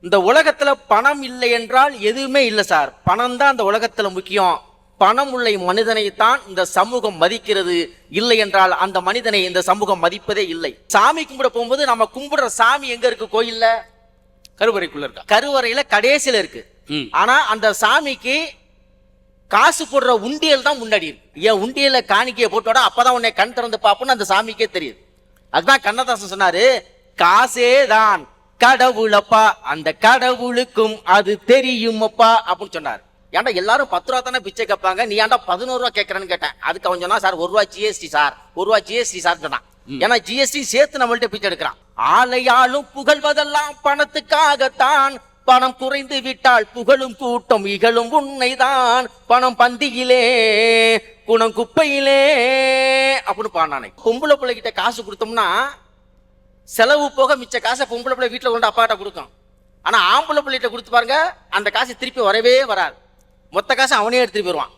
இந்த உலகத்துல பணம் இல்லை என்றால் எதுவுமே இல்லை சார். பணம் தான் இந்த உலகத்துல முக்கியம். பணம் உள்ள மனிதனை தான் இந்த சமூகம் மதிக்கிறது. இல்லை என்றால் அந்த மனிதனை இந்த சமூகம் மதிப்பதே இல்லை. சாமி கும்பிட போகும்போது நம்ம கும்பிடுற சாமி எங்க இருக்கு? கோயில்ல கருவறைக்குள்ள இருக்கா? கருவறையில கடைசியில இருக்கு. ஆனா அந்த சாமிக்கு காசு போடுற உண்டியல் தான் முன்னாடி இருக்கு. ஏன் உண்டியல காணிக்கையை போட்டோட அப்பதான் உன்னை கண் திறந்து பார்ப்போம்னு அந்த சாமிக்கே தெரியுது. அதுதான் கண்ணதாசன் சொன்னாரு, காசே தான் கடவுளப்பா, அந்த கடவுளுக்கும் அது தெரியுமப்பா அப்படின்னு சொன்னார். ஏன்டா எல்லாரும் 10 ரூபா தானே பிச்சை கேட்பாங்க, நீ ஏன்டா 11 ரூபா கேட்கறேன்னு கேட்டேன். அதுக்கு அவன் சொன்னா, சார் 1 ரூபா ஜிஎஸ்டி சார், 1 ரூபா ஜிஎஸ்டி சார் சொன்னான். ஏன்னா ஜிஎஸ்டி சேர்த்து நம்மள்ட்ட பிச்சை எடுக்கிறான். ஆலையாலும் புகழ்வதெல்லாம் பணத்துக்காகத்தான், பணம் குறைந்து விட்டால் புகழும் கூட்டம் இகழும் உண்மைதான், பணம் பந்தியிலே குணம் குப்பையிலே அப்படின்னு பாடினானே. பொம்பளை பிள்ளைகிட்ட காசு கொடுத்தோம்னா செலவு போக மிச்ச காசை பொம்பளை பிள்ளை வீட்டில் கொண்டு அப்பாட்ட கொடுக்கும். ஆனா ஆம்பளை பிள்ளைகிட்ட கொடுத்து பாருங்க, அந்த காசு திருப்பி வரவே வராது. மொத்த காசு அவனே எடுத்துட்டு போயிடுவான்.